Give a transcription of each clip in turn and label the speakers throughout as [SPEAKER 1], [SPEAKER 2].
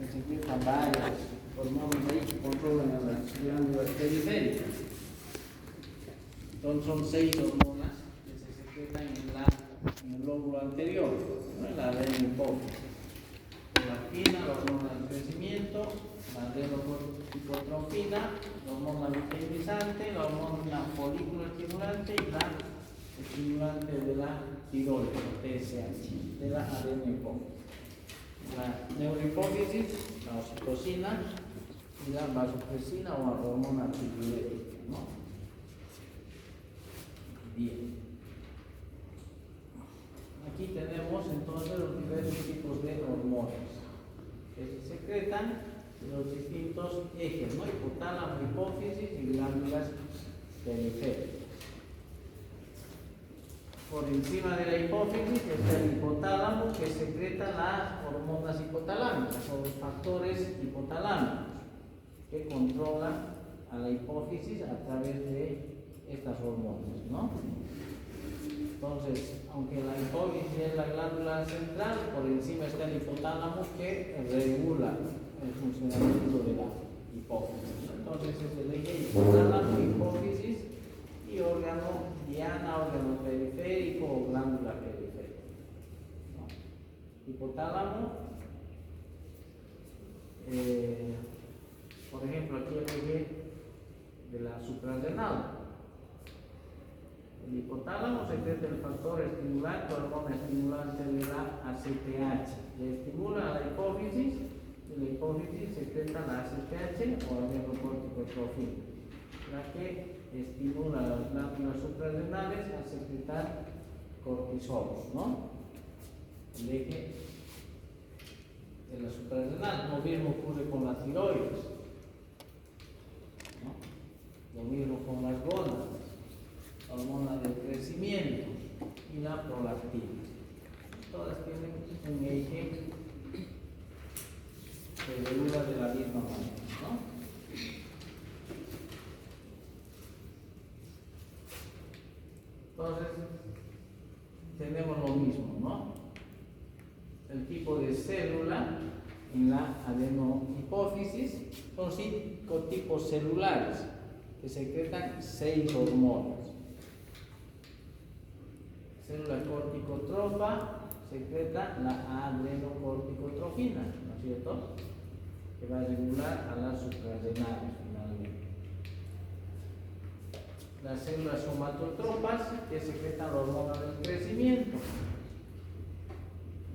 [SPEAKER 1] se secretan varias hormonas ahí que controlan a las glándulas periféricas. Entonces son 6 hormonas que se secretan en el lóbulo anterior, ¿no? En la adenohipófisis. La prolactina, la hormona del crecimiento, la adenocorticotropina, la hormona luteinizante, la hormona folículo estimulante y la estimulante de la tiroides, TSH, de la adenohipófisis. La neurohipófisis, la oxitocina y la vasopresina o la hormona tiroides, ¿no? Bien. Aquí tenemos entonces los diversos tipos de hormonas que se secretan en los distintos ejes, ¿no? Hipotálamo, hipófisis y glándulas periféricas. Por encima de la hipófisis está el hipotálamo, que secreta las hormonas hipotalámicas o los factores hipotalámicos que controlan a la hipófisis a través de estas hormonas, ¿no? Entonces, aunque la hipófisis es la glándula central, por encima está el hipotálamo que regula el funcionamiento de la hipófisis. Entonces, es el eje hipotálamo, hipófisis y órgano diana, órgano periférico o glándula periférica, ¿no? Hipotálamo, por ejemplo, aquí el eje de la suprarrenal. El hipotálamo secreta el factor estimulante, hormona estimulante de la ACTH. Le estimula a la hipófisis y la hipófisis secreta la ACTH o adenocorticotrofina, la que estimula a las glándulas suprarrenales a secretar cortisol, ¿no? El eje de la suprarrenal. Lo mismo ocurre con la tiroides, ¿no? Lo mismo con las gónadas, la hormona del crecimiento y la prolactina. Todas tienen un eje que regula de la misma manera, ¿no? Entonces, tenemos lo mismo, ¿no? El tipo de célula en la adenohipófisis son 5 tipos celulares que secretan 6 hormonas. Célula corticotrofa secreta la adenocorticotrofina, ¿no es cierto? Que va a regular a las suprarrenales finalmente. Las células somatotropas que secretan la hormona del crecimiento,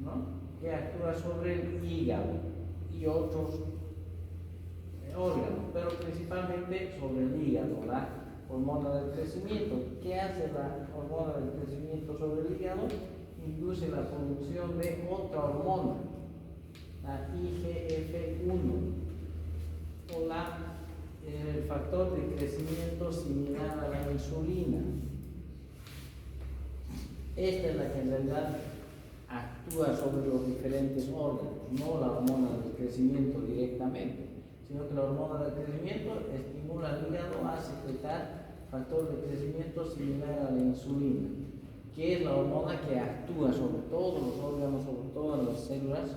[SPEAKER 1] ¿no? Que actúa sobre el hígado y otros órganos, pero principalmente sobre el hígado, la hormona del crecimiento. ¿Qué hace la hormona del crecimiento sobre el hígado? Induce la producción de otra hormona, la IGF-1, o el factor de crecimiento similar a la insulina. Esta es la que en realidad actúa sobre los diferentes órganos, no la hormona del crecimiento directamente, sino que la hormona del crecimiento estimula al hígado a secretar factor de crecimiento similar a la insulina, que es la hormona que actúa sobre todos los órganos, sobre todas las células,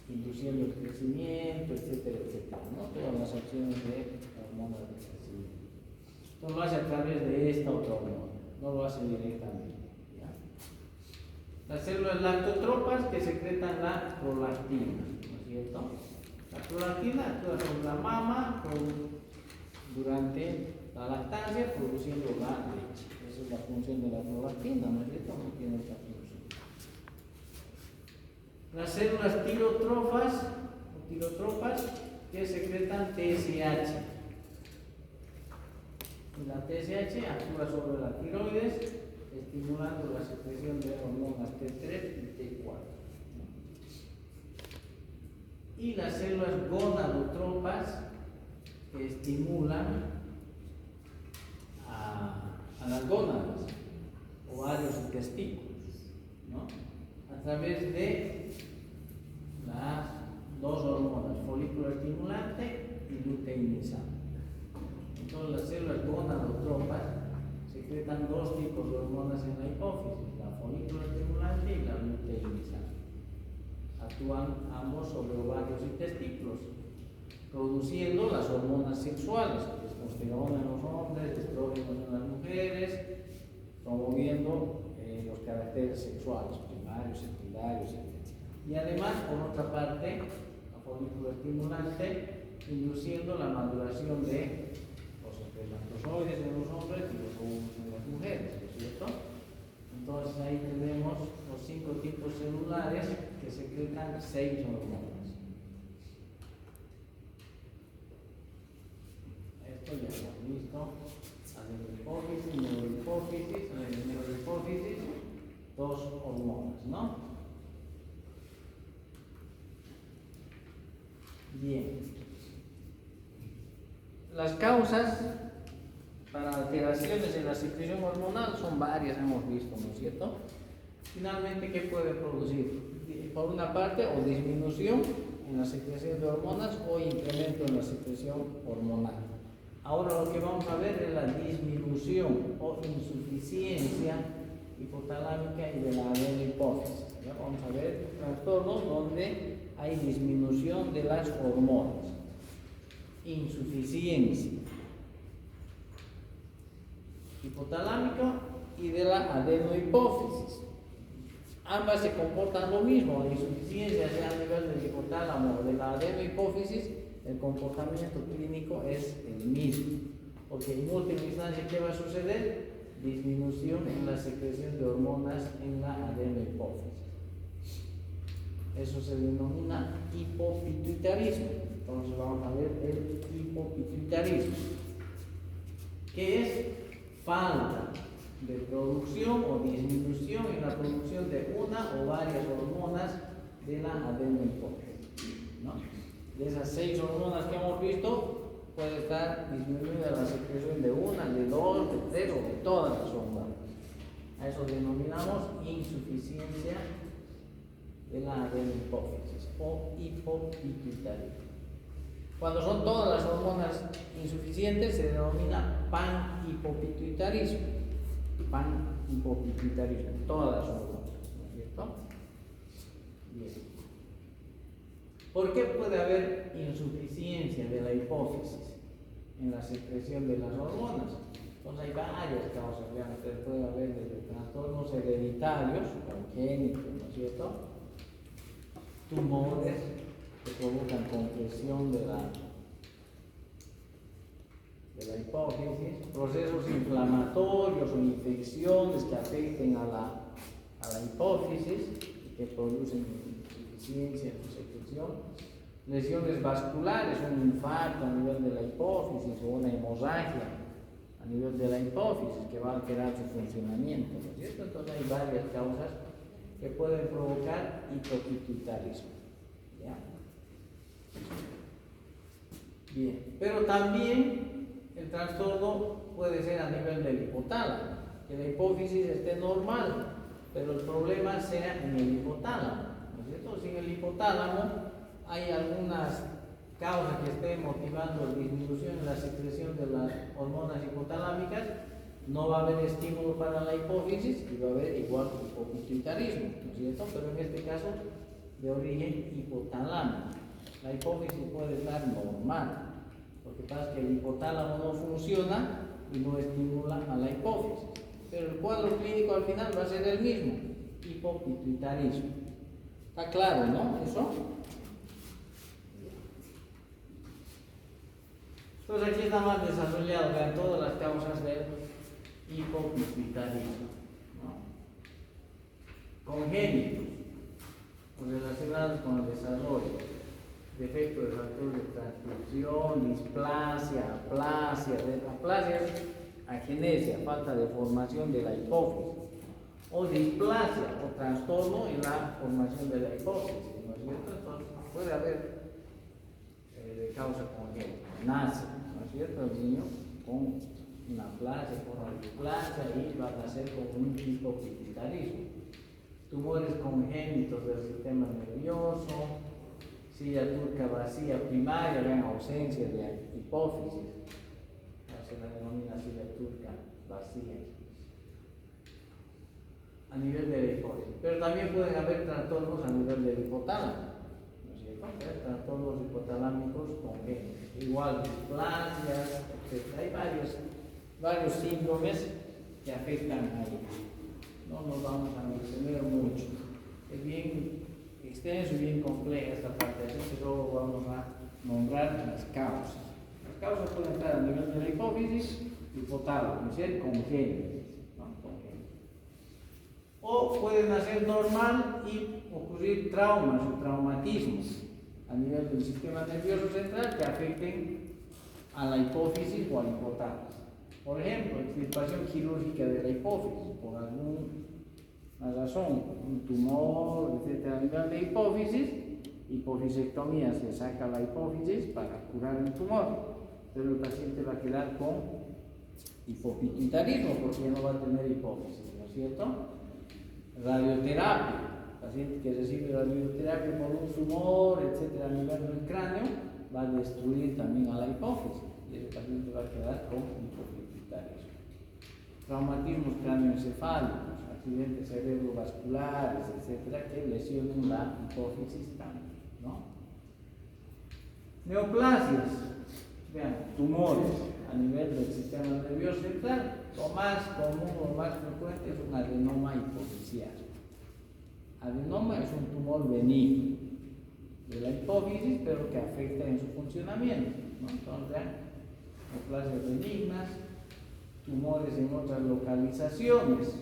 [SPEAKER 1] induciendo el crecimiento, etcétera, etcétera, ¿no? Todas las acciones de la hormona del crecimiento. Entonces lo hace a través de esta otra hormona, no lo hace directamente. Las células lactotropas que secretan la prolactina, ¿no es cierto? La prolactina actúa sobre la mama durante la lactancia, produciendo la leche. Esa es la función de la prolactina, ¿no es cierto? No tiene otra función. Las células tirotropas que secretan TSH. Y la TSH actúa sobre la tiroides, estimulando la secreción de hormonas T3 y T4. Y las células gonadotropas que estimulan a las gónadas, ovarios y testículos, ¿no? A través de las dos hormonas, folículo estimulante y luteinizante. Entonces las células gonadotropas secretan 2 tipos de hormonas en la hipófisis, la folículo estimulante y la luteinizante. actúan ambos sobre ovarios y testículos, produciendo las hormonas sexuales, testosterona en los hombres, estrógenos en las mujeres, promoviendo los caracteres sexuales, primarios, secundarios, etc. Y además, por otra parte, la folículo estimulante, induciendo la maduración de los espermatozoides en los hombres y los óvulos en las mujeres, ¿no es cierto? Entonces ahí tenemos los 5 tipos celulares que secretan 6 hormonas. Esto ya lo hemos visto. Adenohipófisis, neurohipófisis, 2 hormonas, ¿no? Bien. Las causas para alteraciones en la secreción hormonal son varias, hemos visto, ¿no es cierto? Finalmente, ¿qué puede producir? Por una parte, o disminución en la secreción de hormonas o incremento en la secreción hormonal. Ahora lo que vamos a ver es la disminución o insuficiencia hipotalámica y de la adenohipófisis. ¿Ya? Vamos a ver trastornos donde hay disminución de las hormonas, insuficiencia hipotalámica y de la adenohipófisis. Ambas se comportan lo mismo. La insuficiencia, sea a nivel del hipotálamo o de la adenohipófisis, el comportamiento clínico es el mismo, porque en última instancia, ¿qué va a suceder? Disminución en la secreción de hormonas en la adenohipófisis. Eso se denomina hipopituitarismo. Entonces vamos a ver el hipopituitarismo, que es falta de producción o disminución en la producción de una o varias hormonas de la adenohipófisis, ¿no? De esas 6 hormonas que hemos visto, puede estar disminuida la secreción de una, de 2, de 3 o de todas las hormonas. A eso denominamos insuficiencia de la adenohipófisis o hipopituitarismo. Cuando son todas las hormonas insuficientes, se denomina panhipopituitarismo. Panhipopituitarismo, todas las hormonas, ¿no es cierto? Bien. ¿Por qué puede haber insuficiencia de la hipófisis en la secreción de las hormonas? Pues hay varias causas. Puede haber desde trastornos hereditarios, congénitos, ¿no es cierto? Tumores que provocan compresión de la hipófisis, procesos inflamatorios o infecciones que afecten a la hipófisis y que producen insuficiencia en su secreción, lesiones vasculares, un infarto a nivel de la hipófisis o una hemorragia a nivel de la hipófisis que va a alterar su funcionamiento, ¿no es cierto? Entonces hay varias causas que pueden provocar hipopituitarismo. ¿Ya? Bien, pero también el trastorno puede ser a nivel del hipotálamo, que la hipófisis esté normal, pero el problema sea en el hipotálamo, ¿no es cierto? Si en el hipotálamo hay algunas causas que estén motivando la disminución en la secreción de las hormonas hipotalámicas, no va a haber estímulo para la hipófisis y va a haber igual hipopituitarismo, ¿no es cierto? Pero en este caso, de origen hipotalámico. La hipófisis puede estar normal. Lo que pasa es que el hipotálamo no funciona y no estimula a la hipófisis. Pero el cuadro clínico al final va a ser el mismo, hipopituitarismo. ¿Está claro, no? ¿Eso? Entonces aquí está más desarrollado, vean todas las causas del hipopituitarismo, ¿no? Congénitos, relacionados con el desarrollo, defecto de factores de transcripción, displasia, aplasia. Aplasia es agenesia, falta de formación de la hipófisis, o displasia o trastorno en la formación de la hipófisis, ¿no es cierto? Entonces puede haber causa congénita, nace, ¿no es cierto? El niño con una aplasia, con una displasia y va a nacer con un hipopituitarismo. Tumores congénitos del sistema nervioso, silla turca vacía primaria, vean ausencia de hipófisis, se la denomina silla turca vacía. a nivel de la hipófisis. Pero también pueden haber trastornos a nivel del hipotálamo, ¿no es cierto? Trastornos hipotalámicos congénitos, igual displasias, etc. Hay varios síndromes que afectan ahí. No nos vamos a detener mucho. Es bien extenso y bien compleja esta parte, así que luego vamos a nombrar las causas. Las causas pueden estar a nivel de la hipófisis, hipotálamo, es decir, congénitas, ¿no? O pueden nacer normal y ocurrir traumas o traumatismos a nivel del sistema nervioso central que afecten a la hipófisis o al hipotálamo. Por ejemplo, extirpación quirúrgica de la hipófisis por alguna razón, un tumor, etc. a nivel de hipófisis, hipofisectomía, se saca la hipófisis para curar el tumor, pero el paciente va a quedar con hipopituitarismo porque ya no va a tener hipófisis, ¿no es cierto? Radioterapia, paciente que recibe radioterapia por un tumor, etc. a nivel del cráneo, va a destruir también a la hipófisis y el paciente va a quedar con hipopituitarismo. Traumatismos cráneoencefálicos, accidentes cerebrovasculares, etcétera, que lesionen la hipófisis también, ¿no? Neoplasias, vean, tumores a nivel del sistema nervioso central. Lo más común, lo más frecuente es un adenoma hipofisial. Adenoma es un tumor benigno de la hipófisis, pero que afecta en su funcionamiento, ¿no? Entonces, vean, neoplasias benignas, tumores en otras localizaciones,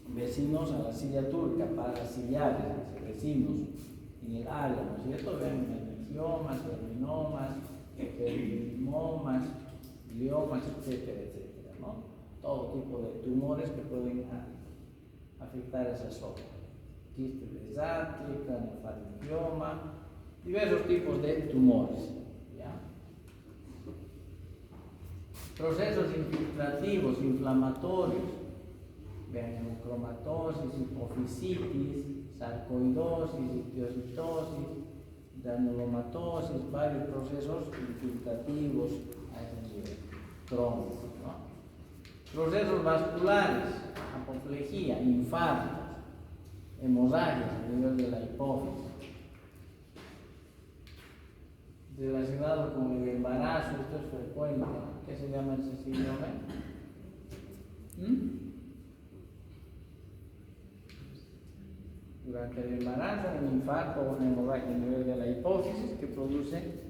[SPEAKER 1] vecinos a la silla turca, parasillares, vecinos en el área, ¿no es cierto? Vean, meningiomas, adenomas, ependimomas, gliomas, etcétera, etcétera, ¿no? Todo tipo de tumores que pueden afectar esa zona. Quiste de Sartre, craniofaringioma, diversos tipos de tumores, ¿ya? Procesos infiltrativos, inflamatorios, vean, hemocromatosis, hipofisitis, sarcoidosis, histiocytosis, granulomatosis, varios procesos infiltrativos a ese nivel, crónicos, ¿no? Procesos vasculares, apoplejía, infartos, hemorragias a nivel de la hipófisis, relacionado con el embarazo, esto es frecuente. ¿Qué se llama ese síndrome? Durante el embarazo, un infarto o una hemorragia a nivel de la hipófisis que produce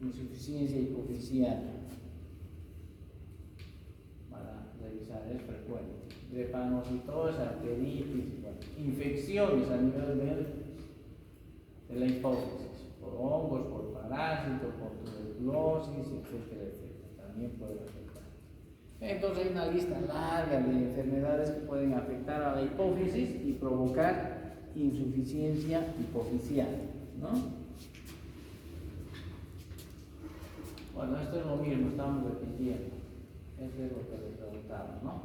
[SPEAKER 1] insuficiencia hipofisial. Para revisar, es frecuente. Drepanocitosis, arteritis, bueno, infecciones a nivel de la hipófisis, por hongos, por parásitos, por tuberculosis, etcétera, etcétera. También puede afectar. Entonces hay una lista larga de enfermedades que pueden afectar a la hipófisis y provocar insuficiencia hipofisial, ¿no? Bueno, esto es lo mismo, estamos repitiendo. Esto es lo que les preguntamos, ¿no?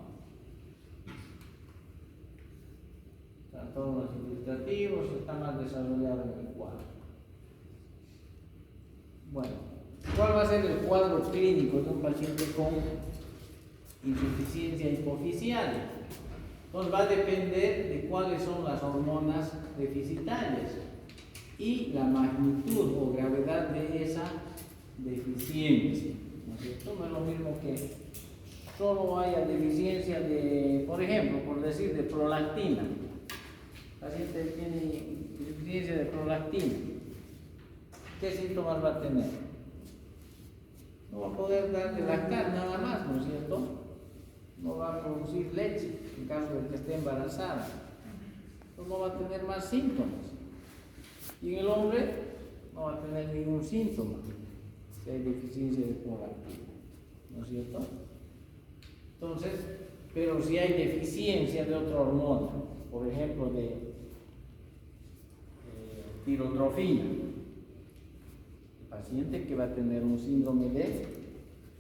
[SPEAKER 1] Trastornos infiltrativos están más desarrollados en el cuadro. Bueno, ¿cuál va a ser el cuadro clínico de un paciente con insuficiencia hipofisial? Entonces va a depender de cuáles son las hormonas deficitarias y la magnitud o gravedad de esa deficiencia, ¿no es cierto? No es lo mismo que solo haya deficiencia de, por ejemplo, por decir, de prolactina. El paciente tiene deficiencia de prolactina. ¿Qué síntomas va a tener? No va a poder dar de lactar nada más, ¿no es cierto? No va a producir leche en caso de que esté embarazada. Entonces no va a tener más síntomas. Y en el hombre no va a tener ningún síntoma si hay deficiencia de prolactina, ¿no es cierto? Entonces, pero si hay deficiencia de otra hormona, por ejemplo de tirotrofina, el paciente que va a tener un síndrome de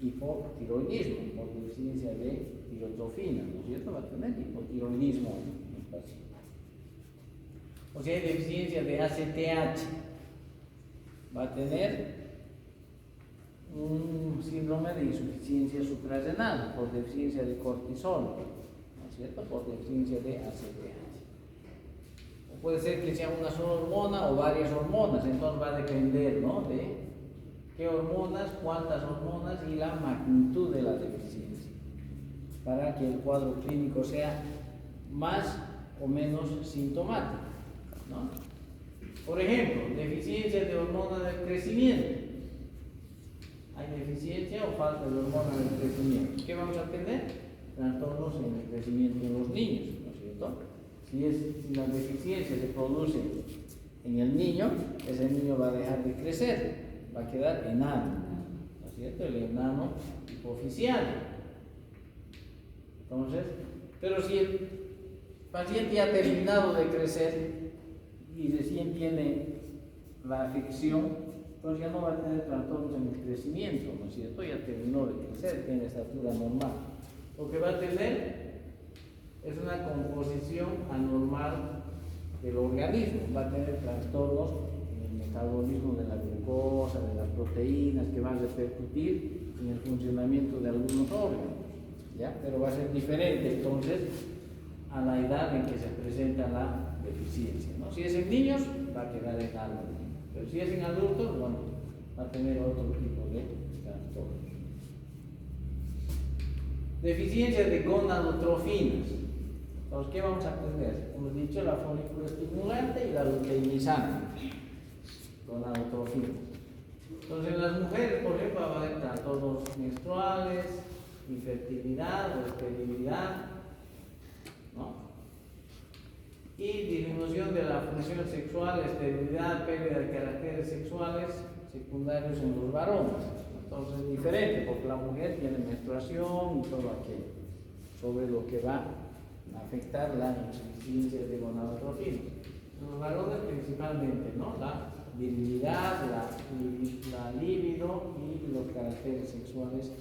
[SPEAKER 1] hipotiroidismo por deficiencia de tirotrofina, ¿no es cierto? Va a tener hipotiroidismo en el paciente. O si hay deficiencia de ACTH, va a tener un síndrome de insuficiencia suprarrenal por deficiencia de cortisol, ¿no es cierto? Por deficiencia de ACTH. O puede ser que sea una sola hormona o varias hormonas, entonces va a depender, ¿no?, de qué hormonas, cuántas hormonas y la magnitud de la deficiencia, para que el cuadro clínico sea más o menos sintomático, ¿no? Por ejemplo, deficiencia de hormona del crecimiento. Hay deficiencia o falta de hormona del crecimiento. ¿Qué vamos a tener? Trastornos en el crecimiento en los niños, ¿no es cierto? Si la deficiencia se produce en el niño, ese niño va a dejar de crecer, va a quedar enano, ¿no es cierto? El enano hipoficial. Entonces, pero si el paciente ya ha terminado de crecer y recién tiene la afección, entonces ya no va a tener trastornos en el crecimiento, ¿no es cierto? Ya terminó de crecer, tiene estatura normal. Lo que va a tener es una composición anormal del organismo, va a tener trastornos en el metabolismo de la glucosa, de las proteínas, que van a repercutir en el funcionamiento de algunos órganos, ¿ya? Pero va a ser diferente entonces a la edad en que se presenta la deficiencia, ¿no? Si es en niños, va a quedar en algo. Pero si es en adultos, bueno, va a tener otro tipo de trastornos. Deficiencia de gonadotrofinas. Entonces, ¿qué vamos a aprender? Hemos dicho la folículo estimulante y la luteinizante. Gonadotrofinas. Entonces, en las mujeres, por ejemplo, va a haber trastornos menstruales, infertilidad o esterilidad, ¿no? Y disminución de la función sexual, esterilidad, pérdida de caracteres sexuales secundarios en los varones. Entonces es diferente porque la mujer tiene menstruación y todo aquello, sobre lo que va a afectar la insuficiencia de gonadotrofinas. En los varones principalmente, ¿no?, la virilidad, la libido y los caracteres sexuales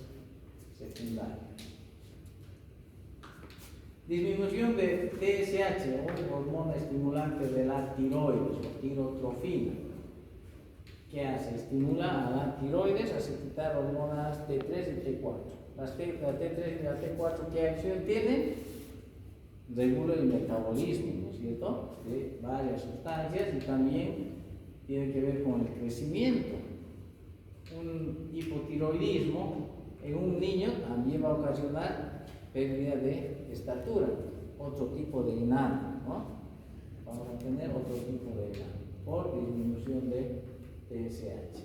[SPEAKER 1] secundarios. Disminución de TSH, o hormona estimulante de la tiroides o tirotrofina. ¿Qué hace? Estimula a la tiroides a secretar hormonas T3 y T4. La T3 y la T4, ¿qué acción tienen? Regula el metabolismo, ¿no es cierto?, de varias sustancias y también tiene que ver con el crecimiento. Un hipotiroidismo en un niño también va a ocasionar pérdida de estatura, otro tipo de enano, ¿no? Vamos a tener otro tipo de enano por disminución de TSH.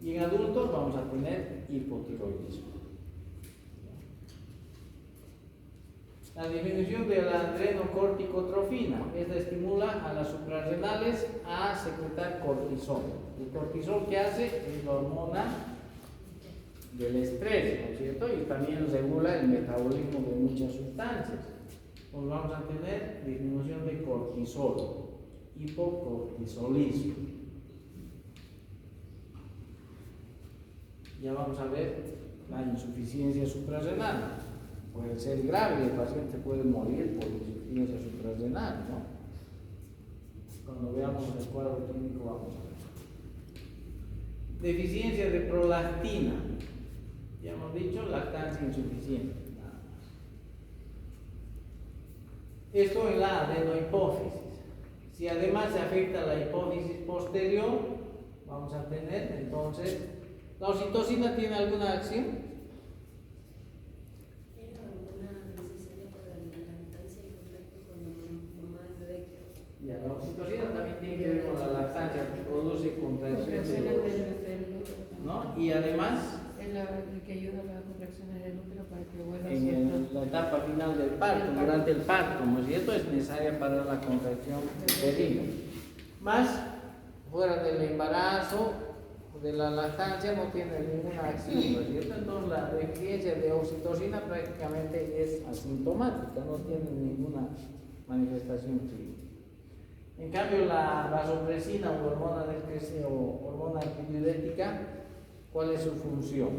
[SPEAKER 1] Y en adultos vamos a tener hipotiroidismo. La disminución de la adrenocorticotrofina, esta estimula a las suprarrenales a secretar cortisol. El cortisol, ¿qué hace? Es la hormona del estrés, ¿no es cierto? Y también regula el metabolismo de muchas sustancias. Pues vamos a tener disminución de cortisol, hipocortisolismo. Ya vamos a ver la insuficiencia suprarrenal. Puede ser grave y el paciente puede morir por insuficiencia suprarrenal, ¿no? Cuando veamos el cuadro clínico vamos a ver. Deficiencia de prolactina. Ya hemos dicho, lactancia insuficiente. Nada más. Esto en la adenohipófisis. Si además se afecta la hipófisis posterior, vamos a tener entonces, ¿la oxitocina tiene alguna acción? Ya, la oxitocina también tiene que ver con la lactancia, que produce contracciones de los, ¿no? Y además
[SPEAKER 2] el que ayuda a la contracción del útero para que vuelva a
[SPEAKER 1] en la etapa final del parto, durante el parto, ¿no es cierto? Es necesaria para la contracción uterina. Más, fuera del embarazo, de la lactancia, no tiene ninguna acción, ¿no es cierto? Entonces la deficiencia de oxitocina prácticamente es asintomática, no tiene ninguna manifestación clínica. En cambio, la vasopresina o hormona del crecimiento o hormona antidiurética, ¿cuál es su función?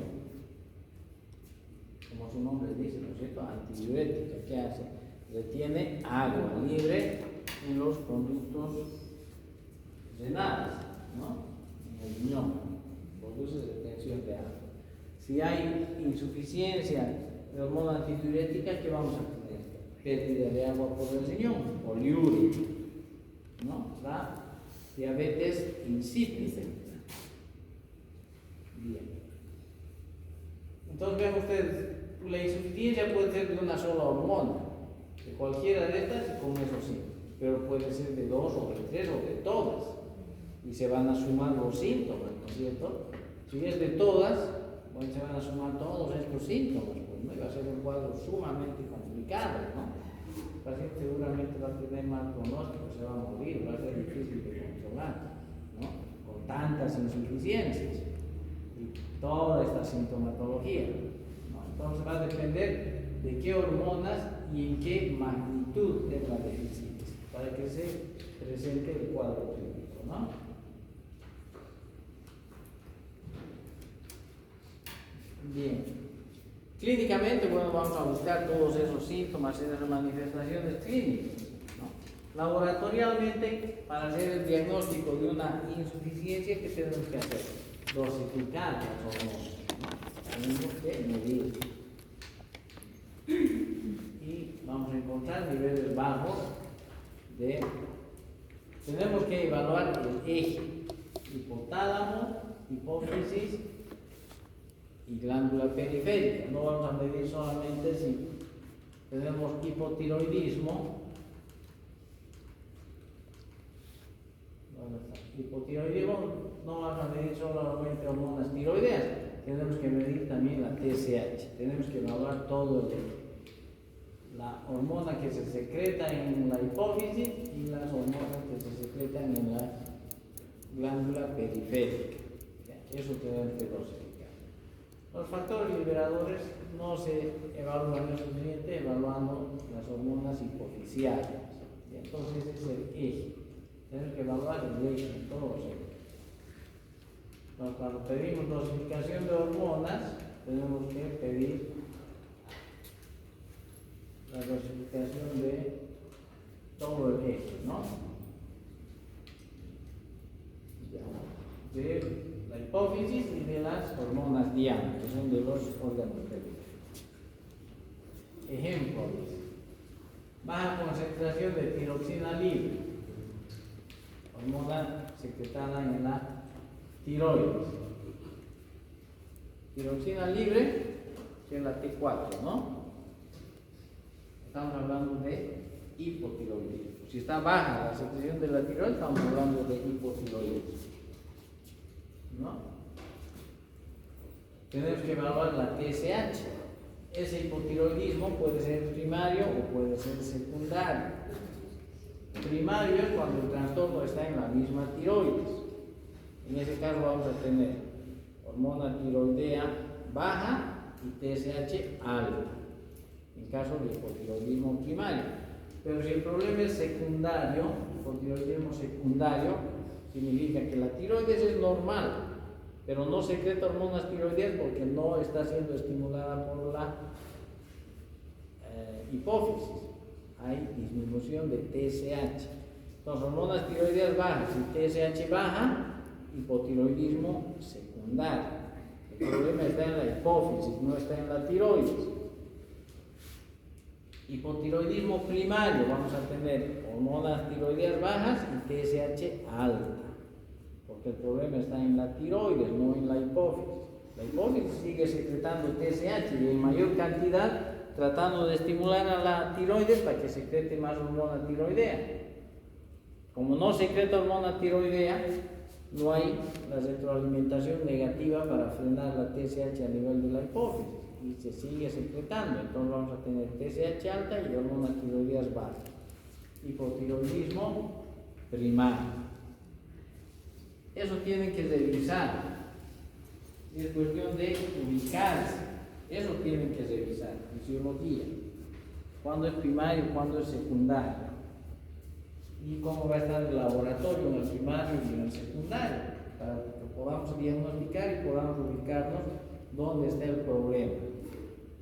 [SPEAKER 1] Como su nombre dice, ¿no es cierto? Antidiurética. ¿Qué hace? Retiene agua libre en los conductos renales, ¿no? En el riñón. produce retención de agua. Si hay insuficiencia de hormona antidiurética, ¿qué vamos a tener? Pérdida de agua por el riñón, poliuria, ¿no? La diabetes insípida. Bien. Entonces ven ustedes, la insuficiencia puede ser de una sola hormona, de cualquiera de estas y con eso sí, pero puede ser de dos o de tres o de todas, y se van a sumar los síntomas, ¿no es cierto? Si es de todas, bueno, se van a sumar todos estos síntomas, pues no iba a ser un cuadro sumamente complicado, ¿no? El paciente seguramente va a tener mal pronóstico, se va a morir, va a ser difícil de controlar, ¿no? Con tantas insuficiencias y toda esta sintomatología, ¿no? Entonces va a depender de qué hormonas y en qué magnitud es la deficiencia para que se presente el cuadro clínico, ¿no? Bien. Clínicamente, bueno, vamos a buscar todos esos síntomas y esas manifestaciones clínicas, ¿no? Laboratorialmente, para hacer el diagnóstico de una insuficiencia, ¿qué tenemos que hacer? Dosificar las hormonas, ¿no? Tenemos que medir. Y vamos a encontrar niveles bajos de... Tenemos que evaluar el eje, hipotálamo, hipófisis y glándula periférica. No vamos a medir solamente si tenemos hipotiroidismo. Hipotiroidismo no vamos a medir solamente hormonas tiroideas, tenemos que medir también la TSH, tenemos que evaluar todo la hormona que se secreta en la hipófisis y las hormonas que se secretan en la glándula periférica. Eso tenemos que dosificar. Los factores liberadores no se evalúan lo suficiente evaluando las hormonas hipofisiales. Entonces ese es el eje. Tenemos que evaluar el eje en todos los ejes. Entonces, cuando pedimos dosificación de hormonas, tenemos que pedir la dosificación de todo el eje, ¿no? De la hipófisis y de las hormonas diana, que son de los órganos periféricos. Ejemplos: baja concentración de tiroxina libre, hormona secretada en la tiroides. Tiroxina libre, que es la T4, ¿no? Estamos hablando de hipotiroidismo. Si está baja la secreción de la tiroides, estamos hablando de hipotiroidismo, ¿no? Tenemos que evaluar la TSH. Ese hipotiroidismo puede ser primario o puede ser secundario. Primario es cuando el trastorno está en la misma tiroides. En ese caso vamos a tener hormona tiroidea baja y TSH alta, en caso de hipotiroidismo primario. Pero si el problema es secundario, hipotiroidismo secundario, significa que la tiroides es normal, pero no secreta hormonas tiroideas porque no está siendo estimulada por la hipófisis. Hay disminución de TSH. Entonces, hormonas tiroideas bajas y TSH baja, hipotiroidismo secundario. El problema está en la hipófisis, no está en la tiroides. Hipotiroidismo primario, vamos a tener hormonas tiroideas bajas y TSH alta, porque el problema está en la tiroides, no en la hipófisis. La hipófisis sigue secretando TSH y en mayor cantidad, tratando de estimular a la tiroides para que secrete más hormona tiroidea. Como no secreta hormona tiroidea, no hay la retroalimentación negativa para frenar la TSH a nivel de la hipófisis y se sigue secretando. Entonces vamos a tener TSH alta y hormonas tiroideas bajas. Hipotiroidismo primario. Eso tienen que revisar. Es cuestión de ubicarse. Eso tienen que revisar. Fisiología. ¿Cuándo es primario? ¿Cuándo es secundario? Y cómo va a estar el laboratorio en el primario y en el secundario, para que podamos diagnosticar y podamos ubicarnos dónde está el problema.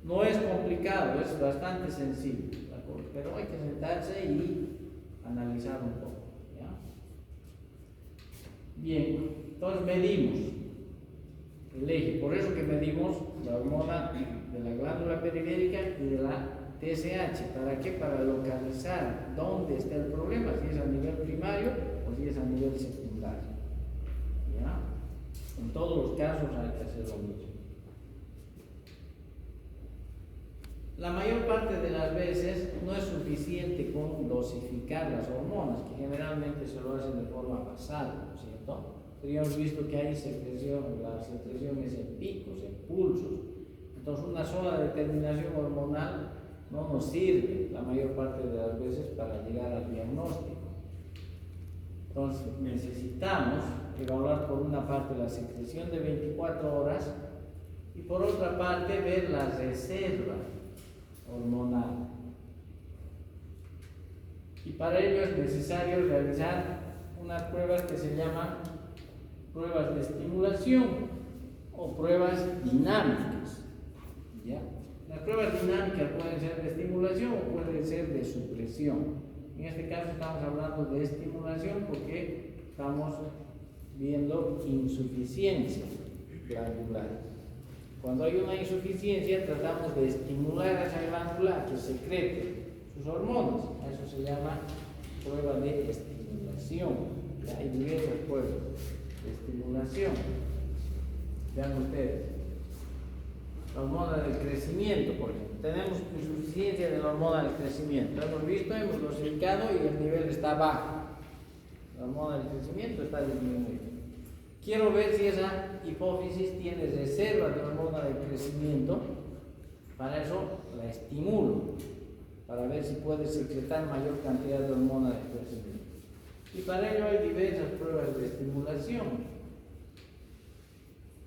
[SPEAKER 1] No es complicado, es bastante sencillo, pero hay que sentarse y analizar un poco, ¿ya? Bien, entonces medimos el eje. Por eso que medimos la hormona de la glándula periférica y de la TSH. ¿Para qué? Para localizar dónde está el problema, si es a nivel primario o si es a nivel secundario. ¿Ya? En todos los casos hay que hacer lo mismo. La mayor parte de las veces no es suficiente con dosificar las hormonas, que generalmente se lo hacen de forma basal, ¿no es cierto? Pero ya hemos visto que hay secreción, la secreción es en picos, en pulsos. Entonces una sola determinación hormonal no nos sirve la mayor parte de las veces para llegar al diagnóstico. Entonces necesitamos evaluar por una parte la secreción de 24 horas y por otra parte ver la reserva hormonal. Y para ello es necesario realizar unas pruebas que se llaman pruebas de estimulación o pruebas dinámicas. ¿Ya? Las pruebas dinámicas pueden ser de estimulación o pueden ser de supresión. En este caso estamos hablando de estimulación porque estamos viendo insuficiencia glandular. Cuando hay una insuficiencia tratamos de estimular a esa glándula a que secrete sus hormonas. A eso se llama prueba de estimulación. ¿Ya? Hay diversas pruebas de estimulación. Vean ustedes. La hormona del crecimiento, por ejemplo. Tenemos insuficiencia de la hormona del crecimiento. Hemos visto, hemos dosificado y el nivel está bajo. La hormona del crecimiento está disminuida. Quiero ver si esa hipófisis tiene reserva de hormona del crecimiento. Para eso la estimulo, para ver si puede secretar mayor cantidad de hormona del crecimiento. Y para ello hay diversas pruebas de estimulación.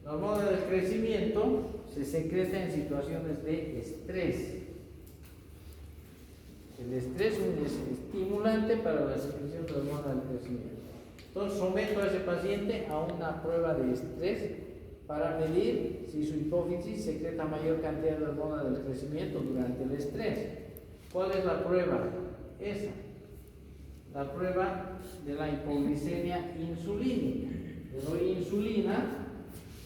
[SPEAKER 1] La hormona del crecimiento se secreta en situaciones de estrés. El estrés es un estimulante para la secreción de hormona del crecimiento. Entonces someto a ese paciente a una prueba de estrés para medir si su hipófisis secreta mayor cantidad de hormona del crecimiento durante el estrés. ¿Cuál es la prueba? Esa. La prueba de la hipoglicemia insulínica. Le doy insulina,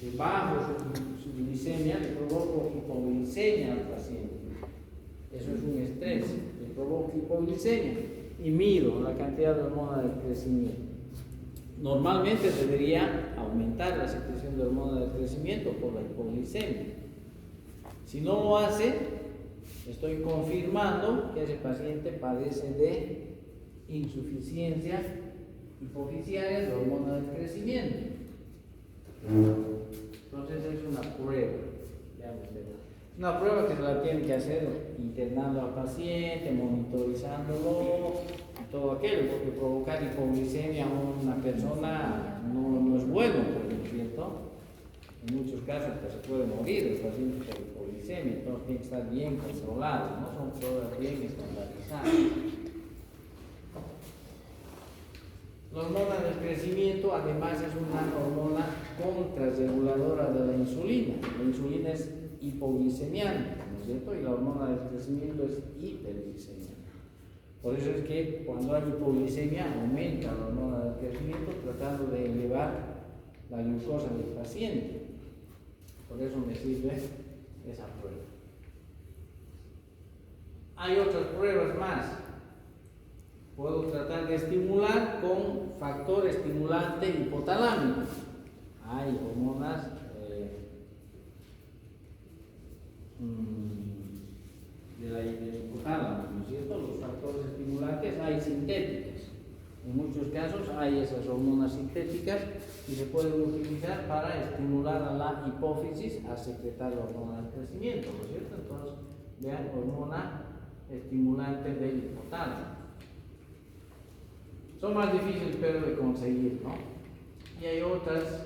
[SPEAKER 1] le bajo su glicemia, le provoco hipoglicemia al paciente. Eso es un estrés. Le provoco hipoglicemia y mido la cantidad de hormona del crecimiento. Normalmente debería aumentar la secreción de hormona del crecimiento por la hipoglicemia. Si no lo hace, estoy confirmando que ese paciente padece de insuficiencia hipofisiaria de hormona del crecimiento. Entonces es una prueba. Una prueba que se la tienen que hacer internando al paciente, monitorizándolo, todo aquello, porque provocar hipoglicemia a una persona no es bueno, por cierto. En muchos casos pues, se puede morir el paciente por hipoglicemia, entonces tiene que estar bien controlado, no son pruebas bien estandarizadas. La hormona del crecimiento además es una hormona contrarreguladora de la insulina. La insulina es hipoglicemiante, ¿no es cierto? Y la hormona del crecimiento es hiperglicemiante. Por eso es que cuando hay hipoglicemia aumenta la hormona del crecimiento tratando de elevar la glucosa del paciente. Por eso me sirve esa prueba. Hay otras pruebas más. Puedo tratar de estimular con factor estimulante hipotalámico. Hay hormonas del hipotálamo, ¿no es cierto? Los factores estimulantes hay sintéticos. En muchos casos hay esas hormonas sintéticas y se pueden utilizar para estimular a la hipófisis a secretar la hormona del crecimiento, ¿no es cierto? Entonces, vean, hormona estimulante del hipotálamo. Son más difíciles pero de conseguir, ¿no? Y hay otras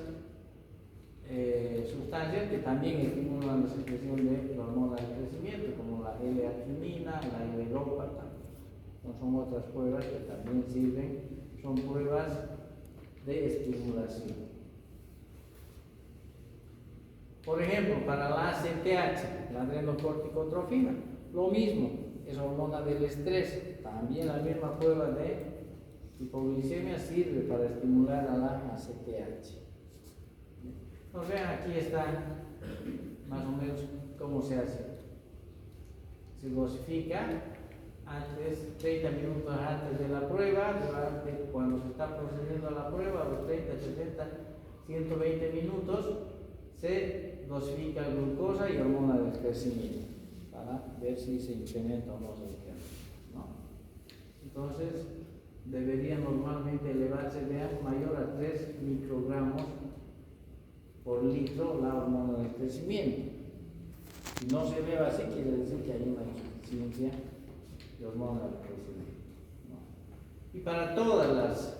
[SPEAKER 1] sustancias que también estimulan la secreción de la hormona del crecimiento, como la L-arginina, la L-lópata. No son otras pruebas que también sirven, son pruebas de estimulación. Por ejemplo, para la ACTH, la adrenocorticotrofina, lo mismo, es hormona del estrés, también la misma prueba de hipoglicemia sirve para estimular a la ACTH. Pues vean, aquí está más o menos cómo se hace. Se dosifica antes, 30 minutos antes de la prueba, durante cuando se está procediendo a la prueba, los 30, 70, 120 minutos, se dosifica glucosa y hormona del crecimiento para ver si se incrementa o no se incrementa, ¿no? Entonces, debería normalmente elevarse, vean, mayor a 3 microgramos por litro la hormona del crecimiento. Si no se eleva así, quiere decir que hay una insuficiencia de hormona del crecimiento, ¿no? Y para todas las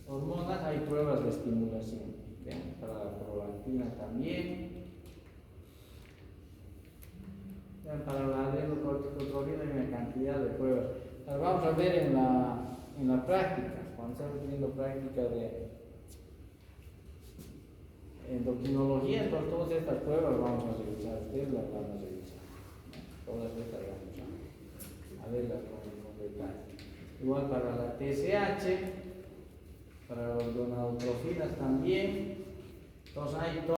[SPEAKER 1] hormonas hay pruebas de estimulación. ¿Vean? Para la prolactina también. Vean, para la adrenocorticotrombina hay una cantidad de pruebas. Las vamos a ver en la práctica, cuando estamos viendo práctica de endocrinología. Entonces todas estas pruebas vamos a revisar, ustedes las van a revisar, ¿no? Todas estas vamos a verlas con detalle. Igual para la TSH, para las gonadotrophinas también. Entonces hay